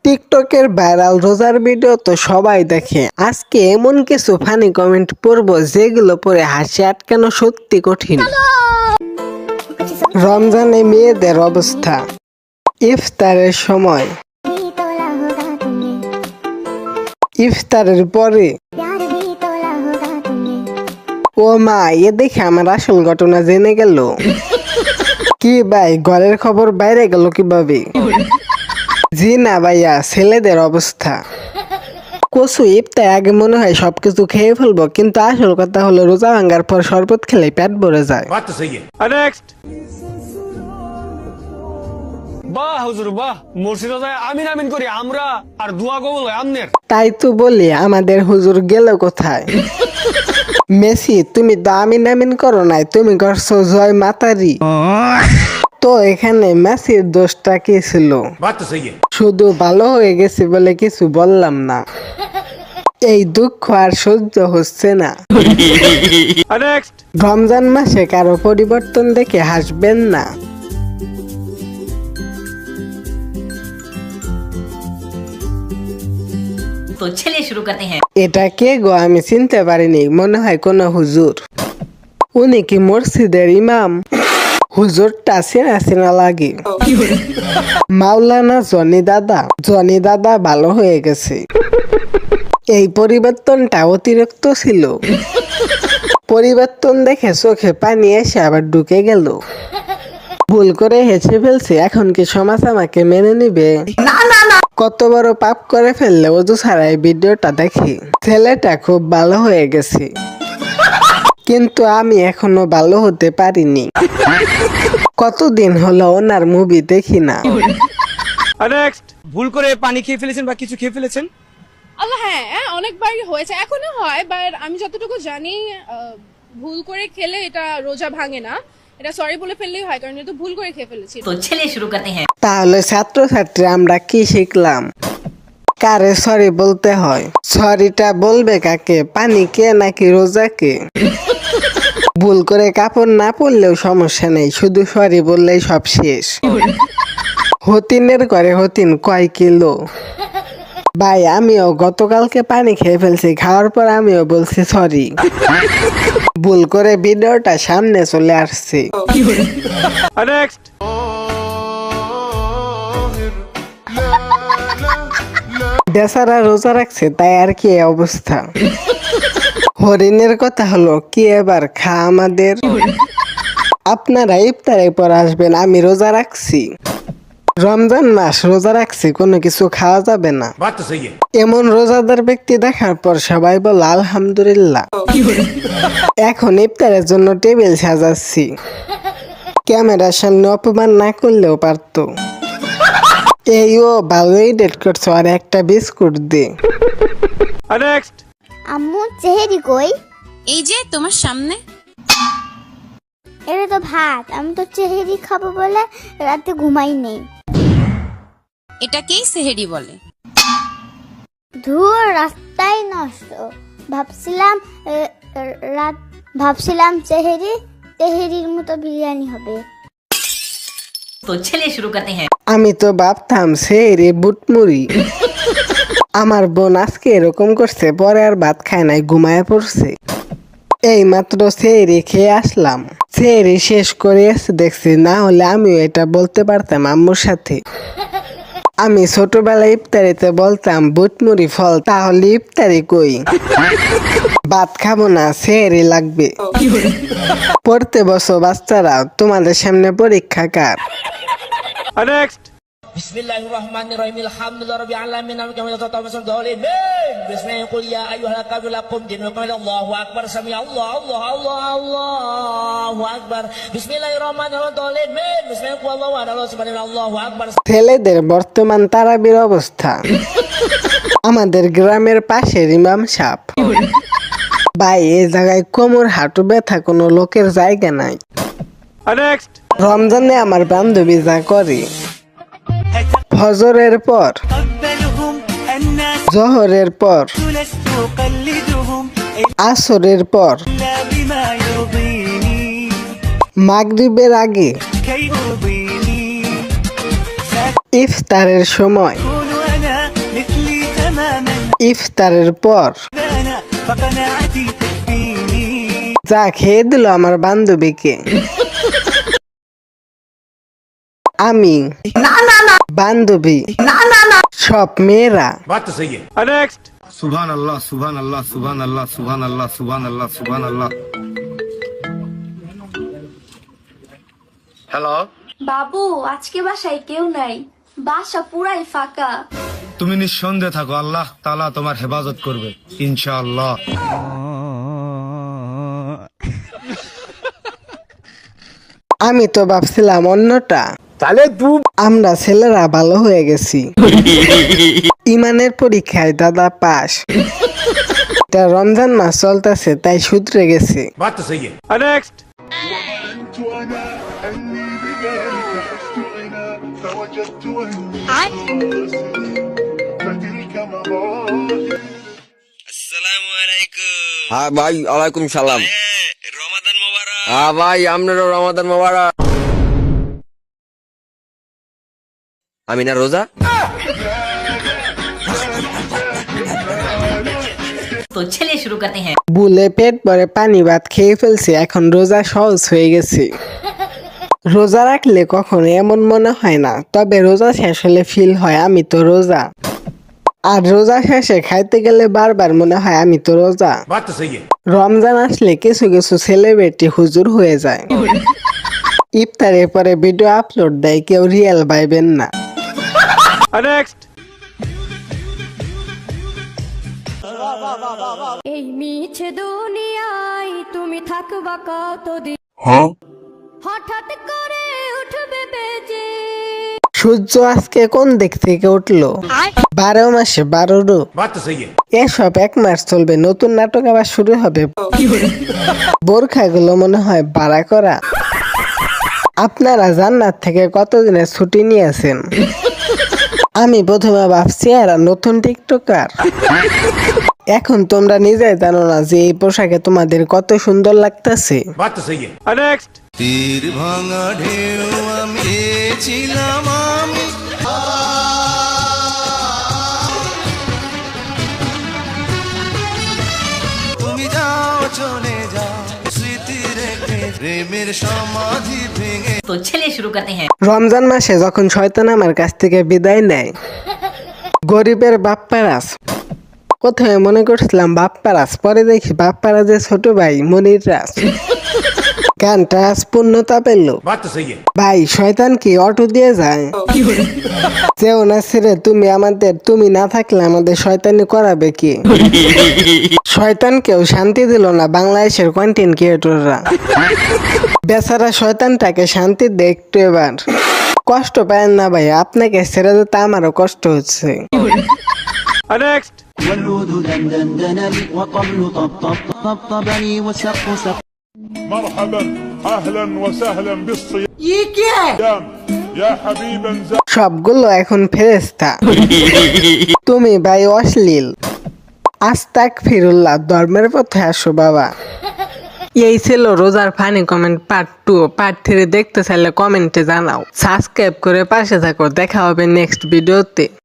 টিকটকের ভাইরাল রোজার ভিডিও তো সবাই দেখে। আজকে এমন কিছু ফানি কমেন্ট পড়বো যেগুলো পড়ে হাসি আটকানো সত্যি কঠিন। রমজানে মেয়েদের অবস্থা। ইফতারের সময়, ইফতারের পরে। ও মা, এ দেখে আমার আসল ঘটনা জেনে গেল। কি ভাই, ঘরের খবর বাইরে গেল কিভাবে? জি না ভাইয়া, ছেলেদের অবস্থা। কচু ইফতার আগে মনে হয় সবকিছু খেয়ে ফেলবো, কিন্তু আসল কথা হলো রোজা ভাঙ্গার পর শরবত খেলে পেট ভরে যায়। বাহ হুজুর বাহ, মসজিদে যায় আমিন আমিন করি আমরা, আর দোয়া কবুল হয় আমনের। তাই তো বলি, আমাদের হুজুর গেল কোথায়? মেসি, তুমি তো আমিন আমিন করো নাই, তুমি করছো জয় মাতারি। তো এখানে মেসির দোষটা কি ছিল? শুধু ভালো হয়ে গেছে বলে কিছু বললাম না। এই দুঃখ আর সহ্য হচ্ছে না। রমজান মাসে কারো পরিবর্তন দেখে হাসবেন না। तो चलिए शुरू करते हैं। এটা কে গো? আমি চিনতে পারিনি, মনে হয় কোন হুজুর। উনি কি মসজিদের ইমাম? হুজুরটা চেনা চেনা লাগে। মাওলানা জনি দাদা। জনি দাদা ভালো হয়ে গেছে। এই পরিবর্তনটা অতিরিক্ত ছিল। পরিবর্তন দেখে চোখে পানি এসে আবার ঢুকে গেল। ভুল করে হেসে ফেলছে, এখন কি সমাজ আমাকে মেনে নিবে? কত বড় পাপ করে ফেললে অজু ছাড়াই ভিডিওটা দেখি। ছেলেটা খুব ভালো হয়ে গেছে, কিন্তু আমি এখনো ভালো হতে পারিনি। কতদিন হলো ওনার মুভি দেখি না। ভুল করে পানি খেয়ে ফেলেছেন বা কিছু খেয়ে ফেলেছেন? আল্লাহ, হ্যাঁ অনেকবারই হয়েছে, এখনো হয়, বাট আমি যতটুকু জানি ভুল করে খেলে এটা রোজা ভাঙে না, এটা সরি বলে ফেললেই হয়, কারণ এটা ভুল করে খেয়ে ফেলেছি। तो चलिए शुरू करते हैं। তাহলে ছাত্রছাত্রী আমরা কি শিখলাম? কারে সরি বলতে হয়? সরিটা বলবে কাকে? পানিকে নাকি রোজাকে? ভুল করে কাপড় না পরলেও সমস্যা নেই, শুধু সরি বললেই সব শেষ। হতিনের ঘরে হতিন কয় কিলো? ভাই, আমিও গতকালকে পানি খেয়ে ফেলছি, খাওয়ার পর আমিও বলছি সরি। ভুল করে ভিডিওটা সামনে চলে আসছে। বেচারা রোজা রাখছে, তাই আর কি অবস্থা। হরিণের কথা হলো কি, এবার খা আমাদের। আপনারা ইফতারের পর আসবেন, আমি রোজা রাখছি। রমজান মাস রোজা রাখছি, কোনো কিছু খাওয়া যাবে না। এমন রোজাদার ব্যক্তি দেখার পর সবাই বল আলহামদুলিল্লাহ। এখন ইফতারের জন্য টেবিল সাজাচ্ছি। ক্যামেরার সামনে অপমান না করলেও পারতো। এই ও ভালোই ডেট করছো, আর একটা বিস্কুট দে। আম্মু চেহারি কই? এই যে তোমার সামনে। এটা তো ভাত, আমি তো চেহারি খাবো বলে রাতে ঘুমাই নেই। এটাকেই সেহেরি বলে। ধুর, রাস্তায় নষ্ট। ভাবছিলাম চেহারির মতো বিরিয়ানি হবে। तो चलिए शुरू करते हैं। আমি তো ভাবতাম সেই রে বুটমুড়ি। আমার বোন আজকে এরকম করছে, পরে আর ভাত খায় নাই, ঘুমায় পড়ছে। এই মাত্র সেই খেয়ে আসলাম। সেই শেষ করে এসে দেখছি, না হলে আমিও এটা বলতে পারতাম আম্মুর সাথে। আমি ছোটবেলায় ইফতারিতে বলতাম বুটমুড়ি ফল, তাহলে ইফতারি কই? ভাত খাবো না, সেহরি লাগবে। পড়তে বসো বাচ্চারা, তোমাদের সামনে পরীক্ষা কার। Bismillahirrahmanirrahim. Alhamdulillahi alamin. Bismillah qul ya ayyuhal kafirun lakum dinukum Allahu akbar. Sami Allah Allah Allah Allahu akbar. Bismillahirrahmanirrahim. Bismillah qul Allahu ahad Allahu akbar. ছেলেদের বর্তমান তারাবির অবস্থা। আমাদের গ্রামের পাশের ইমাম সাহেব। ভাই, এই জায়গায় কোমর হাঁটু ব্যথা কোনো লোকের জায়গা নাই। রমজানে আমার বান্ধবী যা করে, ফজরের পর, জোহরের পর, আসরের পর, মাগরিবের আগে, ইফতারের সময়, ইফতারের পর যা খেয়ে দিল আমার বান্ধবীকে। আমি বান্ধবী সব মেয়েরা সুবহান আল্লাহ সুবহান আল্লাহ সুবহান আল্লাহ সুবহান আল্লাহ সুবহান আল্লাহ সুবহান আল্লাহ। হ্যালো, বাবু আজকে বাসায় কেউ নাই, বাসা পুরাই ফাঁকা। তুমি নিঃসন্দেহে থাকো, আল্লাহ তাআলা তোমার হেফাজত করবে ইনশাআল্লাহ। আমি তো ভাবছিলাম অন্যটা, আমরা ছেলেরা ভালো হয়ে গেছি, ইমানের পরীক্ষায় দাদা পাস। এটা রমজান মাস চলতেছে তাই শুধরে গেছে। হ্যাঁ ভাই, ওয়ালাইকুম সালাম। হ্যাঁ ভাই, আপনারও রমাদান মোবারক। আমি না রোজা। तो चलिए शुरू करते हैं। বুলে পেট ভরে পানি ভাত খেয়ে ফেলছি, এখন রোজা সহজ হয়ে গেছে। রোজা রাখলে কখনো এমন মনে হয় না, তবে রোজা শেষ হলে ফিল হয় আমি তো রোজা। আর রোজা শেষে খাইতে গেলে বারবার মনে হয় আমি তো রোজা। রমজান আসলে কিছু কিছু সেলিব্রিটি হুজুর হয়ে যায়, ইফতারের পরে ভিডিও আপলোড দেয়, কেউ রিয়েল ভাইবেন না। এই মিছে দুনিয়ায় তুমি থাকবা কতদিন, হঠাৎ করে উঠবে বেজে। সূর্য আজকে কোন দিক থেকে উঠলো? 12 মাসে 12 রূপ। এসব 1 মাস চলবে, নতুন নাটক আবার শুরু হবে। বোরখাগুলো মনে হয় ভাড়া করা। আপনারা জান্নাত থেকে কতদিনের ছুটি নিয়েছেন? আমি প্রথমে ভাবছি এরা নতুন টিকটকার। এখন তোমরা নিজেই জানো না যে এই পোশাকে তোমাদের কত সুন্দর লাগতেছে। তীর ভাঙা ঢেউ আমি ছিলাম আমি, তুমি যাও চলে যাও স্মৃতি রেখে প্রেমের সমাধি ভেঙে। तो चलिए शुरू करते हैं। রমজান মাসে যখন শয়তান আমার কাছ থেকে বিদায় নেয়, গরিবের বাপ্পারাজ। প্রথমে মনে করছিলাম বাপ্পারাজ, পরে দেখি বাপ্পারাজের ছোট ভাই মনির রাজ। গানটা আজ পূর্ণতা পেল। ভাই শয়তান কি অটো দিয়ে যায়? যেও না ছেড়ে তুমি আমাদের, তুমি না থাকলে আমাদের শয়তানি করাবে কি? শয়তানকেও শান্তি দিল না বাংলাদেশের কন্টেন্ট ক্রিয়েটররা। বেচারা শয়তানটাকে শান্তি দে একটু এবার। কষ্ট পায় না ভাই, আপনাকে ছেড়ে দিতে আমারও কষ্ট হচ্ছে। مرحبا اهلا وسهلا بالصيام يا حبيبا সবগুলো এখন ফেরেশতা। তুমি ভাই অশ্লীল। আস্তাগফিরুল্লাহ, ধর্মের পথে আসো বাবা। এই ছিল রোজার ফানি কমেন্ট পার্ট 2। পার্ট 3 দেখতে চাইলে কমেন্টে জানাও। সাবস্ক্রাইব করে পাশে থাকো। দেখা হবে নেক্সট ভিডিওতে।